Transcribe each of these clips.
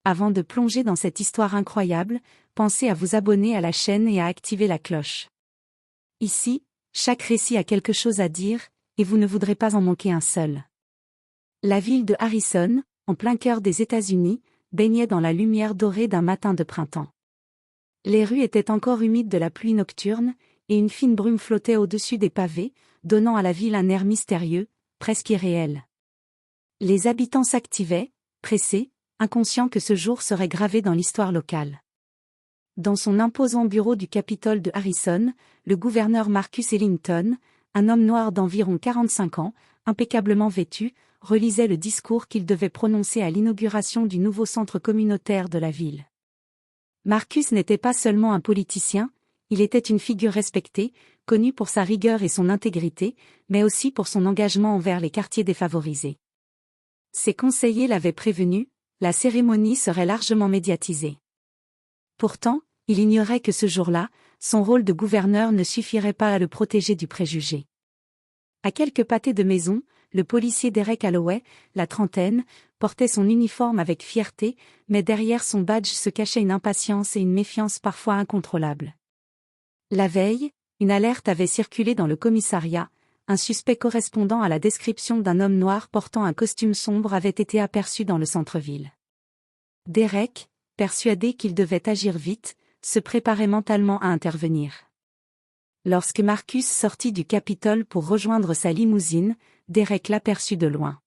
Avant de plonger dans cette histoire incroyable, pensez à vous abonner à la chaîne et à activer la cloche. Ici, chaque récit a quelque chose à dire, et vous ne voudrez pas en manquer un seul. La ville de Harrison, en plein cœur des États-Unis, baignait dans la lumière dorée d'un matin de printemps. Les rues étaient encore humides de la pluie nocturne, et une fine brume flottait au-dessus des pavés, donnant à la ville un air mystérieux, presque irréel. Les habitants s'activaient, pressés, inconscients que ce jour serait gravé dans l'histoire locale. Dans son imposant bureau du Capitole de Harrison, le gouverneur Marcus Ellington, un homme noir d'environ 45 ans, impeccablement vêtu, relisait le discours qu'il devait prononcer à l'inauguration du nouveau centre communautaire de la ville. Marcus n'était pas seulement un politicien, il était une figure respectée, connue pour sa rigueur et son intégrité, mais aussi pour son engagement envers les quartiers défavorisés. Ses conseillers l'avaient prévenu, la cérémonie serait largement médiatisée. Pourtant, il ignorait que ce jour-là, son rôle de gouverneur ne suffirait pas à le protéger du préjugé. À quelques pâtés de maison, le policier Derek Holloway, la trentaine, portait son uniforme avec fierté, mais derrière son badge se cachait une impatience et une méfiance parfois incontrôlables. La veille, une alerte avait circulé dans le commissariat, un suspect correspondant à la description d'un homme noir portant un costume sombre avait été aperçu dans le centre-ville. Derek, persuadé qu'il devait agir vite, se préparait mentalement à intervenir. Lorsque Marcus sortit du Capitole pour rejoindre sa limousine, Derek l'aperçut de loin.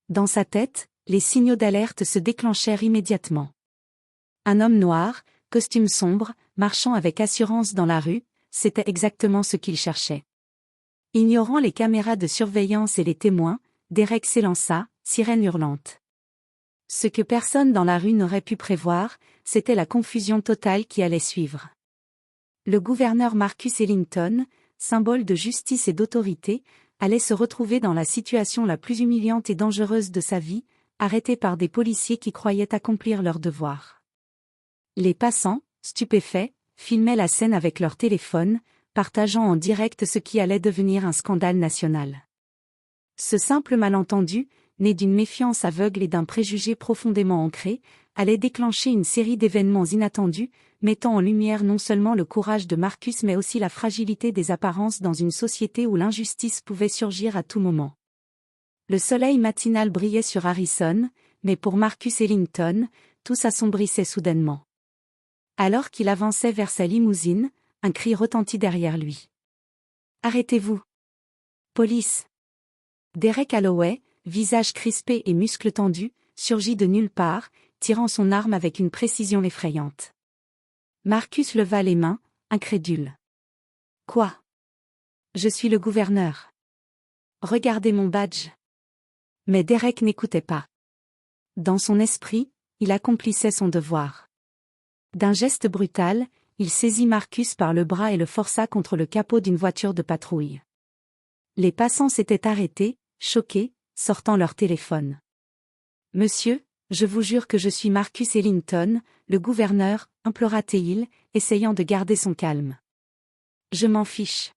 Dans sa tête, les signaux d'alerte se déclenchèrent immédiatement. Un homme noir, costume sombre, marchant avec assurance dans la rue, c'était exactement ce qu'il cherchait. Ignorant les caméras de surveillance et les témoins, Derek s'élança, sirène hurlante. Ce que personne dans la rue n'aurait pu prévoir, c'était la confusion totale qui allait suivre. Le gouverneur Marcus Ellington, symbole de justice et d'autorité, allait se retrouver dans la situation la plus humiliante et dangereuse de sa vie, arrêté par des policiers qui croyaient accomplir leur devoir. Les passants, stupéfaits, filmaient la scène avec leur téléphone, partageant en direct ce qui allait devenir un scandale national. Ce simple malentendu, né d'une méfiance aveugle et d'un préjugé profondément ancré, allait déclencher une série d'événements inattendus, mettant en lumière non seulement le courage de Marcus mais aussi la fragilité des apparences dans une société où l'injustice pouvait surgir à tout moment. Le soleil matinal brillait sur Harrison, mais pour Marcus Ellington, tout s'assombrissait soudainement. Alors qu'il avançait vers sa limousine, un cri retentit derrière lui. « Arrêtez-vous !» « Police !» Derek Holloway, visage crispé et muscles tendus, surgit de nulle part, tirant son arme avec une précision effrayante. Marcus leva les mains, incrédule. « Quoi ? Je suis le gouverneur. Regardez mon badge. » Mais Derek n'écoutait pas. Dans son esprit, il accomplissait son devoir. D'un geste brutal, il saisit Marcus par le bras et le força contre le capot d'une voiture de patrouille. Les passants s'étaient arrêtés, choqués, sortant leur téléphone. « Monsieur, je vous jure que je suis Marcus Ellington, le gouverneur, » implora-t-il, essayant de garder son calme. « Je m'en fiche. »«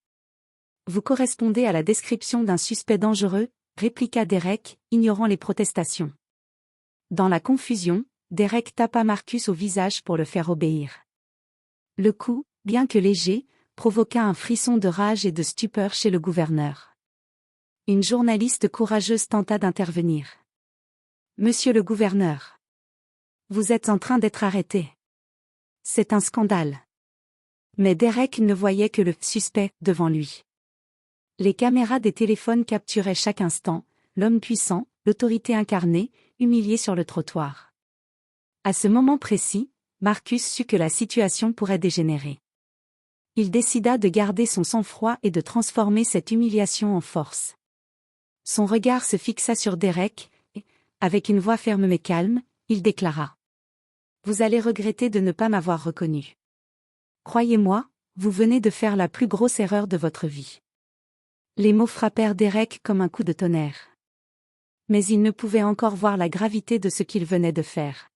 Vous correspondez à la description d'un suspect dangereux, » répliqua Derek, ignorant les protestations. Dans la confusion, Derek tapa Marcus au visage pour le faire obéir. Le coup, bien que léger, provoqua un frisson de rage et de stupeur chez le gouverneur. Une journaliste courageuse tenta d'intervenir. « Monsieur le gouverneur, vous êtes en train d'être arrêté. C'est un scandale. » Mais Derek ne voyait que le suspect devant lui. Les caméras des téléphones capturaient chaque instant, l'homme puissant, l'autorité incarnée, humilié sur le trottoir. À ce moment précis, Marcus sut que la situation pourrait dégénérer. Il décida de garder son sang-froid et de transformer cette humiliation en force. Son regard se fixa sur Derek, et, avec une voix ferme mais calme, il déclara. « Vous allez regretter de ne pas m'avoir reconnu. Croyez-moi, vous venez de faire la plus grosse erreur de votre vie. » Les mots frappèrent Derek comme un coup de tonnerre. Mais il ne pouvait encore voir la gravité de ce qu'il venait de faire.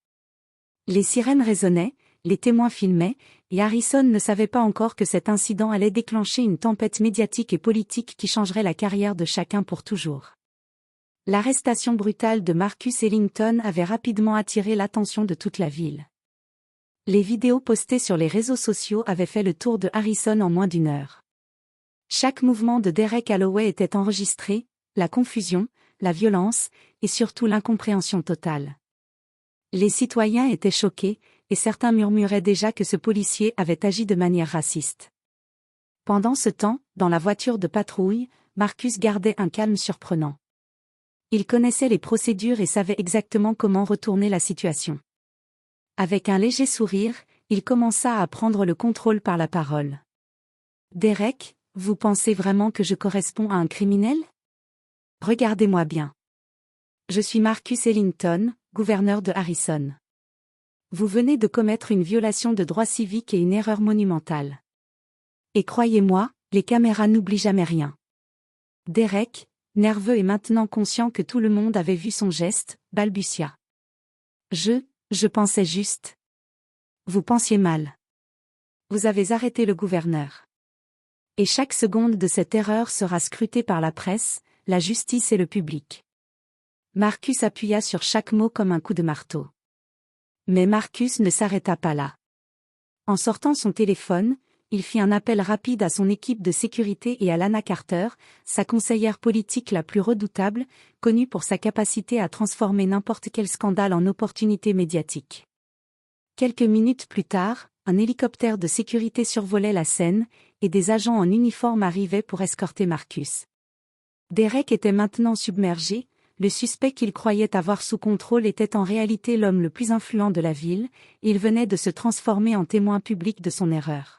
Les sirènes résonnaient, les témoins filmaient, et Harrison ne savait pas encore que cet incident allait déclencher une tempête médiatique et politique qui changerait la carrière de chacun pour toujours. L'arrestation brutale de Marcus Ellington avait rapidement attiré l'attention de toute la ville. Les vidéos postées sur les réseaux sociaux avaient fait le tour de Harrison en moins d'une heure. Chaque mouvement de Derek Holloway était enregistré, la confusion, la violence, et surtout l'incompréhension totale. Les citoyens étaient choqués, et certains murmuraient déjà que ce policier avait agi de manière raciste. Pendant ce temps, dans la voiture de patrouille, Marcus gardait un calme surprenant. Il connaissait les procédures et savait exactement comment retourner la situation. Avec un léger sourire, il commença à prendre le contrôle par la parole. « Derek, vous pensez vraiment que je corresponds à un criminel ? Regardez-moi bien. Je suis Marcus Ellington, gouverneur de Harrison. Vous venez de commettre une violation de droits civiques et une erreur monumentale. Et croyez-moi, les caméras n'oublient jamais rien. » Derek, nerveux et maintenant conscient que tout le monde avait vu son geste, balbutia. « Je pensais juste. » « Vous pensiez mal. Vous avez arrêté le gouverneur. Et chaque seconde de cette erreur sera scrutée par la presse, la justice et le public. » Marcus appuya sur chaque mot comme un coup de marteau. Mais Marcus ne s'arrêta pas là. En sortant son téléphone, il fit un appel rapide à son équipe de sécurité et à Lana Carter, sa conseillère politique la plus redoutable, connue pour sa capacité à transformer n'importe quel scandale en opportunité médiatique. Quelques minutes plus tard, un hélicoptère de sécurité survolait la scène, et des agents en uniforme arrivaient pour escorter Marcus. Derek était maintenant submergé, le suspect qu'il croyait avoir sous contrôle était en réalité l'homme le plus influent de la ville, et il venait de se transformer en témoin public de son erreur.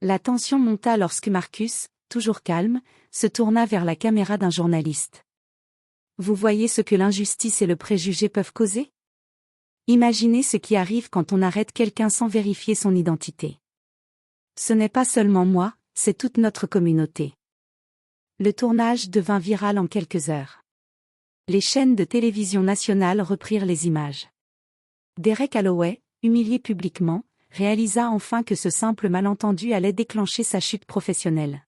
La tension monta lorsque Marcus, toujours calme, se tourna vers la caméra d'un journaliste. « Vous voyez ce que l'injustice et le préjugé peuvent causer ? Imaginez ce qui arrive quand on arrête quelqu'un sans vérifier son identité. Ce n'est pas seulement moi, c'est toute notre communauté. » Le tournage devint viral en quelques heures. Les chaînes de télévision nationales reprirent les images. Derek Holloway, humilié publiquement, réalisa enfin que ce simple malentendu allait déclencher sa chute professionnelle.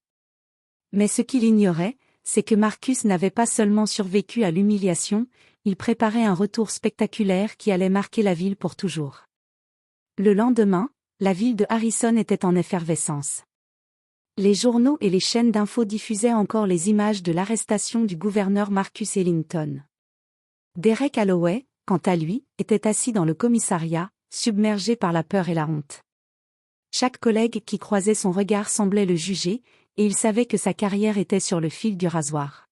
Mais ce qu'il ignorait, c'est que Marcus n'avait pas seulement survécu à l'humiliation, il préparait un retour spectaculaire qui allait marquer la ville pour toujours. Le lendemain, la ville de Harrison était en effervescence. Les journaux et les chaînes d'infos diffusaient encore les images de l'arrestation du gouverneur Marcus Ellington. Derek Holloway, quant à lui, était assis dans le commissariat, submergé par la peur et la honte. Chaque collègue qui croisait son regard semblait le juger, et il savait que sa carrière était sur le fil du rasoir.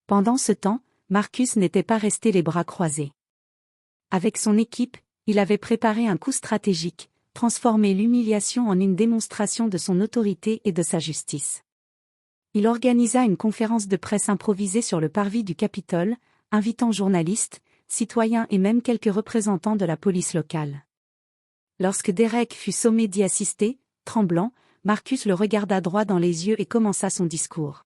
Pendant ce temps, Marcus n'était pas resté les bras croisés. Avec son équipe, il avait préparé un coup stratégique, transformer l'humiliation en une démonstration de son autorité et de sa justice. Il organisa une conférence de presse improvisée sur le parvis du Capitole, invitant journalistes, citoyens et même quelques représentants de la police locale. Lorsque Derek fut sommé d'y assister, tremblant, Marcus le regarda droit dans les yeux et commença son discours.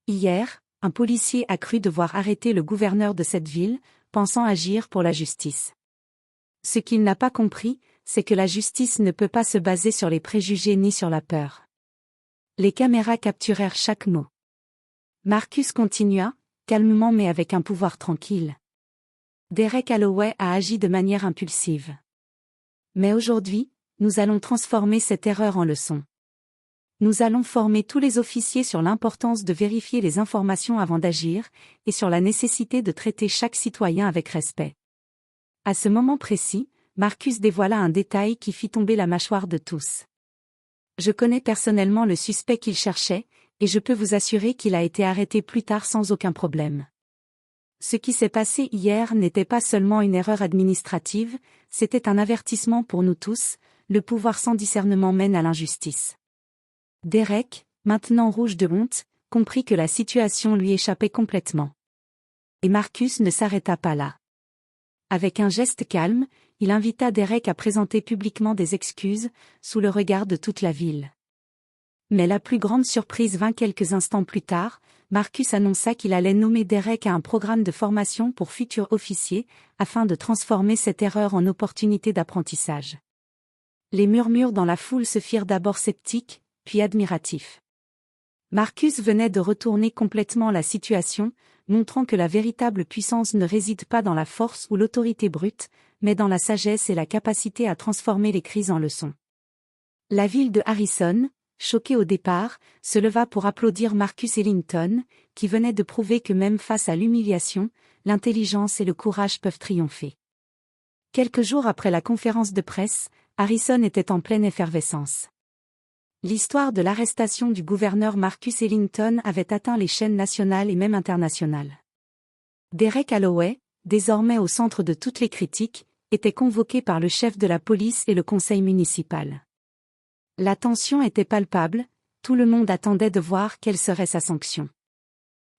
Hier, un policier a cru devoir arrêter le gouverneur de cette ville, pensant agir pour la justice. Ce qu'il n'a pas compris, c'est que la justice ne peut pas se baser sur les préjugés ni sur la peur. Les caméras capturèrent chaque mot. Marcus continua, calmement mais avec un pouvoir tranquille. Derek Holloway a agi de manière impulsive. Mais aujourd'hui, nous allons transformer cette erreur en leçon. Nous allons former tous les officiers sur l'importance de vérifier les informations avant d'agir, et sur la nécessité de traiter chaque citoyen avec respect. À ce moment précis, Marcus dévoila un détail qui fit tomber la mâchoire de tous. Je connais personnellement le suspect qu'il cherchait, et je peux vous assurer qu'il a été arrêté plus tard sans aucun problème. Ce qui s'est passé hier n'était pas seulement une erreur administrative, c'était un avertissement pour nous tous, le pouvoir sans discernement mène à l'injustice. Derek, maintenant rouge de honte, comprit que la situation lui échappait complètement. Et Marcus ne s'arrêta pas là. Avec un geste calme, il invita Derek à présenter publiquement des excuses, sous le regard de toute la ville. Mais la plus grande surprise vint quelques instants plus tard, Marcus annonça qu'il allait nommer Derek à un programme de formation pour futurs officiers, afin de transformer cette erreur en opportunité d'apprentissage. Les murmures dans la foule se firent d'abord sceptiques, puis admiratifs. Marcus venait de retourner complètement la situation, montrant que la véritable puissance ne réside pas dans la force ou l'autorité brute, mais dans la sagesse et la capacité à transformer les crises en leçons. La ville de Harrison, choquée au départ, se leva pour applaudir Marcus Ellington, qui venait de prouver que même face à l'humiliation, l'intelligence et le courage peuvent triompher. Quelques jours après la conférence de presse, Harrison était en pleine effervescence. L'histoire de l'arrestation du gouverneur Marcus Ellington avait atteint les chaînes nationales et même internationales. Derek Holloway, désormais au centre de toutes les critiques, était convoqué par le chef de la police et le conseil municipal. La tension était palpable, tout le monde attendait de voir quelle serait sa sanction.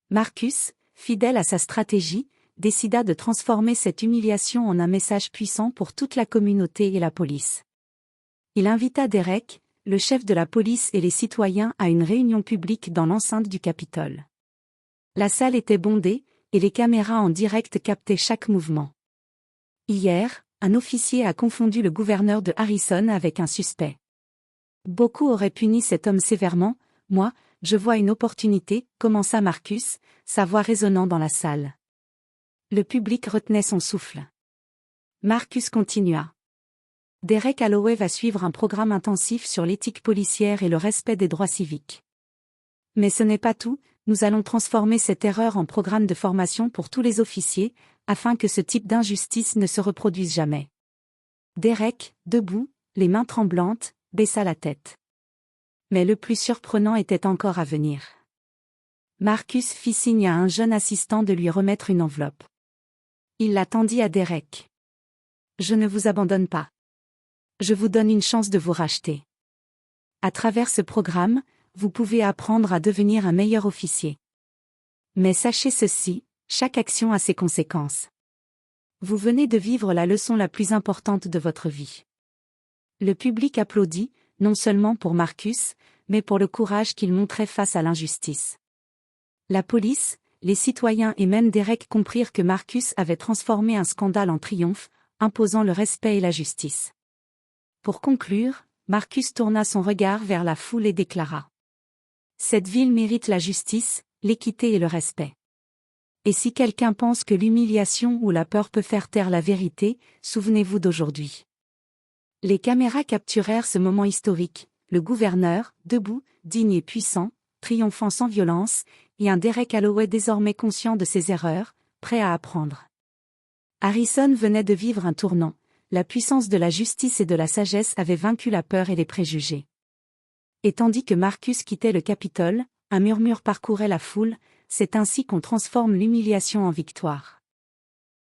Marcus, fidèle à sa stratégie, décida de transformer cette humiliation en un message puissant pour toute la communauté et la police. Il invita Derek, le chef de la police et les citoyens à une réunion publique dans l'enceinte du Capitole. La salle était bondée, et les caméras en direct captaient chaque mouvement. Hier, un officier a confondu le gouverneur de Harrison avec un suspect. Beaucoup auraient puni cet homme sévèrement, moi, je vois une opportunité, commença Marcus, sa voix résonnant dans la salle. Le public retenait son souffle. Marcus continua. Derek Holloway va suivre un programme intensif sur l'éthique policière et le respect des droits civiques. Mais ce n'est pas tout, nous allons transformer cette erreur en programme de formation pour tous les officiers, afin que ce type d'injustice ne se reproduise jamais. Derek, debout, les mains tremblantes, baissa la tête. Mais le plus surprenant était encore à venir. Marcus fit signe à un jeune assistant de lui remettre une enveloppe. Il la tendit à Derek. « Je ne vous abandonne pas. Je vous donne une chance de vous racheter. À travers ce programme, vous pouvez apprendre à devenir un meilleur officier. Mais sachez ceci, chaque action a ses conséquences. Vous venez de vivre la leçon la plus importante de votre vie. » Le public applaudit, non seulement pour Marcus, mais pour le courage qu'il montrait face à l'injustice. La police, les citoyens et même Derek comprirent que Marcus avait transformé un scandale en triomphe, imposant le respect et la justice. Pour conclure, Marcus tourna son regard vers la foule et déclara : « Cette ville mérite la justice, l'équité et le respect. Et si quelqu'un pense que l'humiliation ou la peur peut faire taire la vérité, souvenez-vous d'aujourd'hui. » Les caméras capturèrent ce moment historique, le gouverneur, debout, digne et puissant, triomphant sans violence, et un Derek Holloway désormais conscient de ses erreurs, prêt à apprendre. Harrison venait de vivre un tournant. La puissance de la justice et de la sagesse avait vaincu la peur et les préjugés. Et tandis que Marcus quittait le Capitole, un murmure parcourait la foule, c'est ainsi qu'on transforme l'humiliation en victoire.